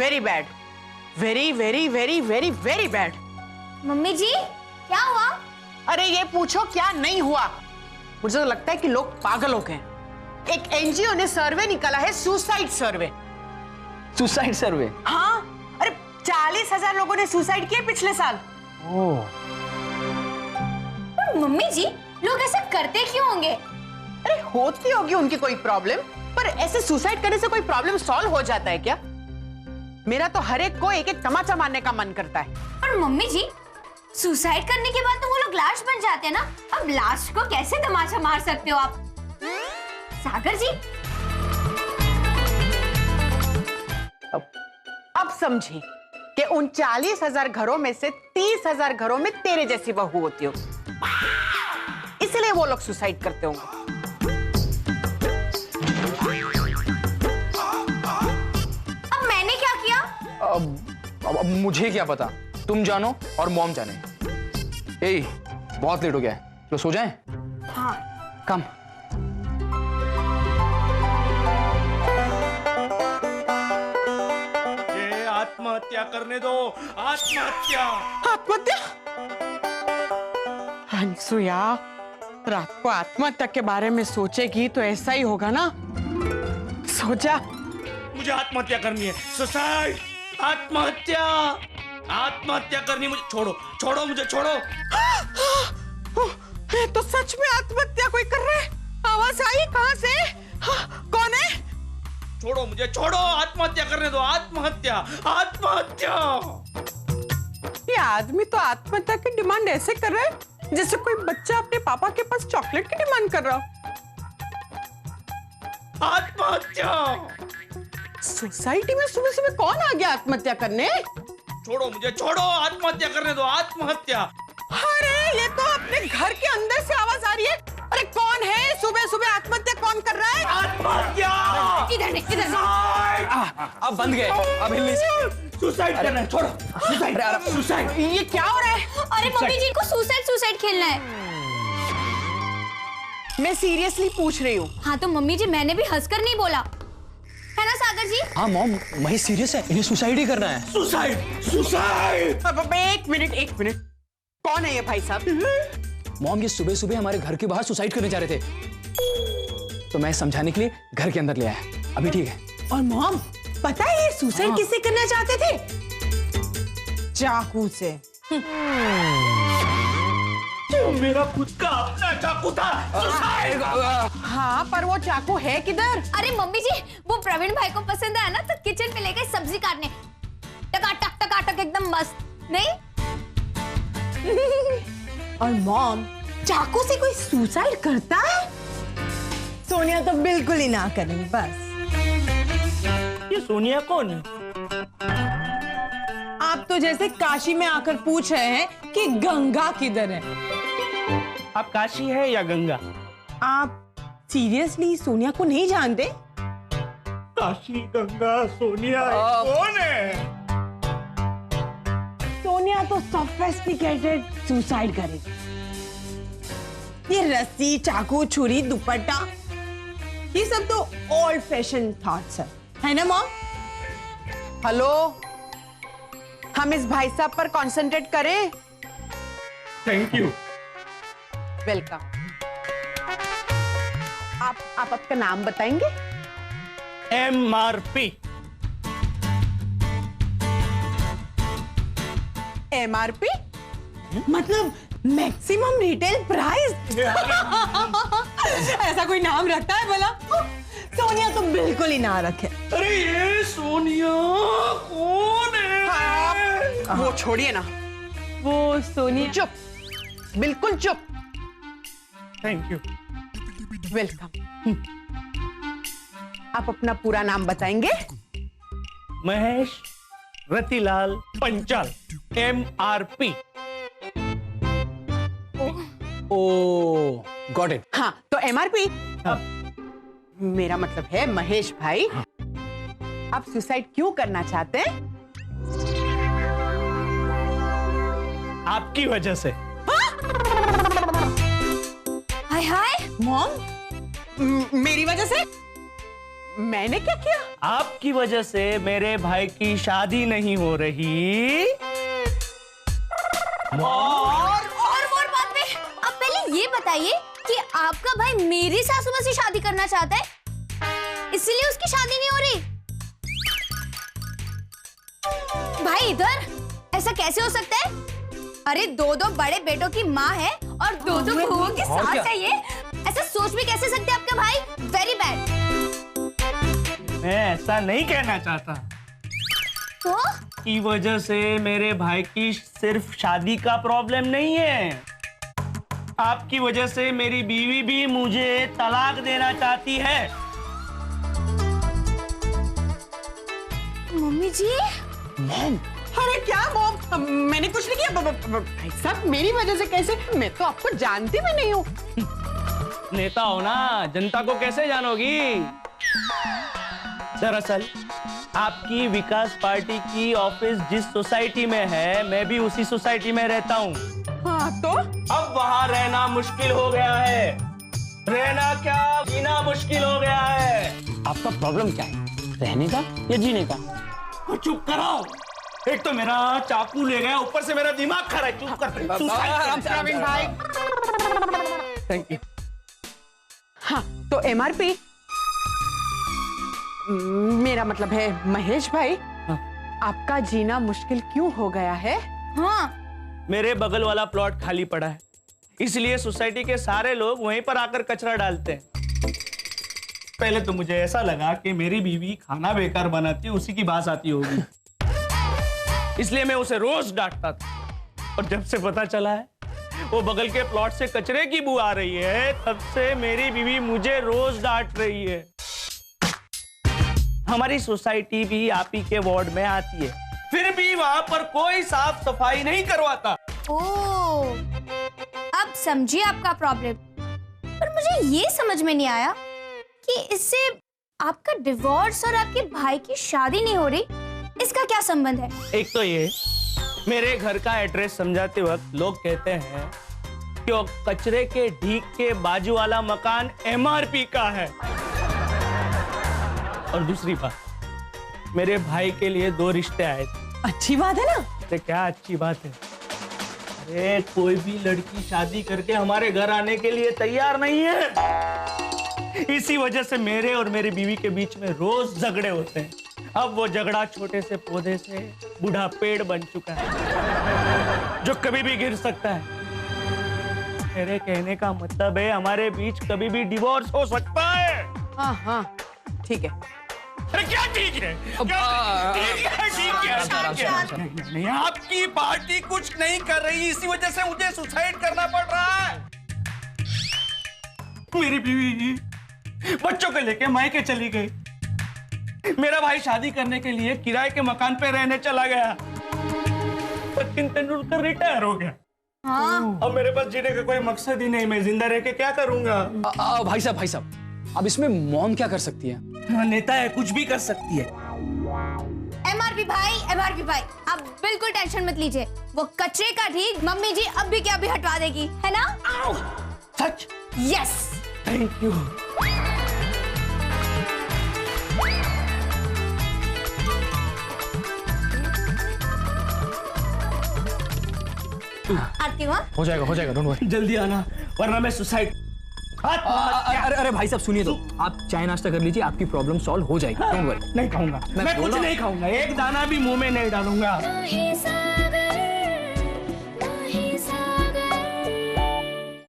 Very bad, very very very very very bad. Mummy ji क्या हुआ? अरे ये पूछो क्या नहीं हुआ। मुझे तो लगता है कि लोग पागल हो गए। एक एनजीओ ने सर्वे निकाला है, सुसाइड सर्वे। सुसाइड सर्वे? हाँ, अरे 40,000 लोगों ने सुसाइड किए पिछले साल। ओह। पर मम्मी जी लोग ऐसा करते क्यों होंगे? अरे होती होगी उनकी कोई प्रॉब्लम, पर ऐसे सुसाइड करने से कोई प्रॉब्लम सॉल्व हो जाता है क्या? मेरा तो हर एक को एक एक तमाचा मारने का मन करता है। पर मम्मी जी सुसाइड करने के बाद तो वो लोग लाश बन जाते हैं ना, अब लाश को कैसे तमाचा मार सकते हो आप? सागर जी अब समझी कि उन 40,000 घरों में से 30,000 घरों में तेरे जैसी बहू होती हो, इसलिए वो लोग सुसाइड करते होंगे। अब मैंने क्या किया? अब मुझे क्या पता, तुम जानो और मॉम जाने। ए, बहुत लेट हो गया है, तो सो जाएं? हाँ। कम। ये आत्महत्या करने दो, आत्महत्या। आत्महत्या? अनसुया, रात को आत्महत्या के बारे में सोचेगी तो ऐसा ही होगा ना। सो जा। मुझे आत्महत्या करनी है, सुसाइड, आत्महत्या, आत्महत्या करनी। मुझे छोड़ो, छोड़ो, मुझे छोड़ो। ये तो सच में आत्महत्या कोई कर रहा है। आवाज आई कहां से? कौन है? छोड़ो, मुझे छोड़ो, आत्महत्या करने दो, आत्महत्या, आत्महत्या। ये आदमी तो आत्महत्या की डिमांड ऐसे कर रहा है जैसे कोई बच्चा अपने पापा के पास चॉकलेट की डिमांड कर रहा हो। आत्महत्या। सोसाइटी में सुबह सुबह कौन आ गया आत्महत्या करने? छोड़ो, मुझे छोड़ो, आत्महत्या करने दो, आत्महत्या। अरे ये तो अपने घर के अंदर से आवाज आ रही है। अरे कौन है सुबह सुबह आत्महत्या कौन कर रहा है? आत्महत्या। किधर किधर? अब बंद गए, अब हिलने से। सुसाइड करना है, छोड़ो। Suicide, suicide. ये क्या हो रहा है? अरे मम्मी जी को सुसाइड खेलना है। मैं सीरियसली पूछ रही हूँ। हाँ तो मम्मी जी मैंने भी हंसकर नहीं बोला है ना सागर जी? हाँ मॉम, महेश सीरियस है, इन्हें सुसाइड ही करना है। Suicide, suicide. अब एक मिनट, कौन है ये भाई साहब? मॉम, ये सुबह सुबह हमारे घर के बाहर सुसाइड करने जा रहे थे, तो मैं समझाने के लिए घर के अंदर ले आया। अभी ठीक है। और मॉम, पता है ये सुसाइड किससे करना चाहते थे? चाकू से। मेरा खुद का अपना चाकू था। सुसाइड। हाँ, पर वो चाकू है किधर? अरे मम्मी जी वो प्रवीण भाई को पसंद आया ना तो किचन में ले गए सब्जी काटने, टकाटक एकदम मस्त नहीं? और मॉम, चाकू से कोई सुसाइड करता है? सोनिया तो बिल्कुल ही ना करेंगे बस। ये सोनिया कौन है? आप तो जैसे काशी में आकर पूछ रहे हैं कि गंगा किधर है। आप काशी है या गंगा? आप सीरियसली सोनिया को नहीं जानते? काशी, गंगा, सोनिया कौन है? सोनिया तो सोफिस्टिकेटेड सुसाइड करेगी। ये रस्सी, चाकू, छुरी, दुपट्टा, ये सब तो ओल्ड फैशन थॉट्स है ना मॉम? हेलो, हम इस भाई साहब पर कंसंट्रेट करें। Thank you. वेलकम। आप आपका नाम बताएंगे? MRP। MRP? मतलब मैक्सिमम रिटेल प्राइस। ऐसा कोई नाम रखता है भला? सोनिया तो बिल्कुल ही ना रखे। अरे ये सोनिया कौन है? वो छोड़िए ना। वो सोनिया। चुप, बिल्कुल चुप। Thank you. वेलकम। आप अपना पूरा नाम बताएंगे? Mahesh Ratilal Panchal, MRP। Oh, got it. हाँ, तो MRP मेरा मतलब है महेश भाई। आप सुसाइड क्यों करना चाहते हैं? आपकी वजह से। हाय हाय मॉम, मेरी वजह से? मैंने क्या किया? आपकी वजह से मेरे भाई की शादी नहीं हो रही। और बात पे आप पहले ये बताइए कि आपका भाई मेरी सासू माँ से शादी करना चाहता है, इसलिए उसकी शादी नहीं हो रही। भाई इधर, ऐसा कैसे हो सकता है? अरे दो बड़े बेटों की माँ है और दो बहुओं की सास है ये। ऐसा सोच भी कैसे सकते हैं आपका भाई? Very bad. मैं ऐसा नहीं कहना चाहता। तो की वजह से मेरे भाई की सिर्फ शादी का प्रॉब्लम नहीं है, आपकी वजह से मेरी बीवी भी मुझे तलाक देना चाहती है। मम्मी जी, मॉम, अरे क्या मॉम, मैंने कुछ नहीं किया। भाई साहब मेरी वजह से कैसे? मैं तो आपको जानती भी नहीं हूँ। नेता हो ना, जनता को कैसे जानोगी? दरअसल आपकी विकास पार्टी की ऑफिस जिस सोसाइटी में है, मैं भी उसी सोसाइटी में रहता हूँ। हाँ तो? अब वहाँ रहना मुश्किल हो गया है। रहना क्या, जीना मुश्किल हो गया है। आपका प्रॉब्लम क्या है, रहने का या जीने का? चुप कराओ, एक तो मेरा चाकू ले गया, ऊपर से मेरा दिमाग खराब है। चुप कर प्रवीण भाई, थैंक यू। हाँ तो MRP, मेरा मतलब है महेश भाई, आपका जीना मुश्किल क्यों हो गया है? हाँ मेरे बगल वाला प्लॉट खाली पड़ा है, इसलिए सोसाइटी के सारे लोग वहीं पर आकर कचरा डालते हैं। पहले तो मुझे ऐसा लगा कि मेरी बीवी खाना बेकार बनाती है, उसी की बात आती होगी, इसलिए मैं उसे रोज डांटता था। और जब से पता चला है वो बगल के प्लॉट से कचरे की बू आ रही है, तब से मेरी बीवी मुझे रोज डांट रही है। हमारी सोसाइटी भी आप ही के वार्ड में आती है, फिर भी वहां पर कोई साफ सफाई नहीं करवाता। ओह, अब समझिए आपका प्रॉब्लम। पर मुझे ये समझ में नहीं आया कि इससे आपका डिवोर्स और आपके भाई की शादी नहीं हो रही, इसका क्या संबंध है? एक तो ये, मेरे घर का एड्रेस समझाते वक्त लोग कहते हैं कि वो कचरे के ढीक के बाजू वाला मकान MRP का है। और दूसरी बात, मेरे भाई के लिए 2 रिश्ते आए थे। अच्छी बात है ना? अरे क्या अच्छी बात है? अरे कोई भी लड़की शादी करके हमारे घर आने के लिए तैयार नहीं है। इसी वजह से मेरे और मेरी बीवी के बीच में रोज झगड़े होते हैं। अब वो झगड़ा छोटे से पौधे से बूढ़ा पेड़ बन चुका है, जो कभी भी गिर सकता है। मेरे कहने का मतलब है हमारे बीच कभी भी डिवोर्स हो सकता है। हाँ हाँ ठीक है। अरे क्या ठीक है? नहीं, आपकी पार्टी कुछ नहीं कर रही, इसी वजह से मुझे सुसाइड करना पड़ रहा है। मेरी बीवी बच्चों को लेके मायके चली गई, मेरा भाई शादी करने के लिए किराए के मकान पे रहने चला गया, सचिन तेंदुलकर रिटायर हो गया। हाँ। अब मेरे पास जीने का कोई मकसद ही नहीं, मैं जिंदा रह के क्या करूंगा? भाई साहब, अब इसमें मॉम क्या कर सकती है? नेता है, कुछ भी कर सकती है। MRP भाई, आप बिल्कुल टेंशन मत लीजिए। वो कचरे का ढीक मम्मी जी अब भी क्या भी हटवा देगी, है ना? सच? यस। Thank you. आती हूँ। हो जाएगा, डोंट वरी। जल्दी आना, वरना मैं सुसाइड। अरे भाई साहब सुनिए तो, आप चाय नाश्ता कर लीजिए, आपकी प्रॉब्लम सॉल्व हो जाएगी, डोंट वरी। नहीं खाऊंगा, मैं कुछ नहीं खाऊंगा, एक दाना भी मुंह में नहीं डालूंगा।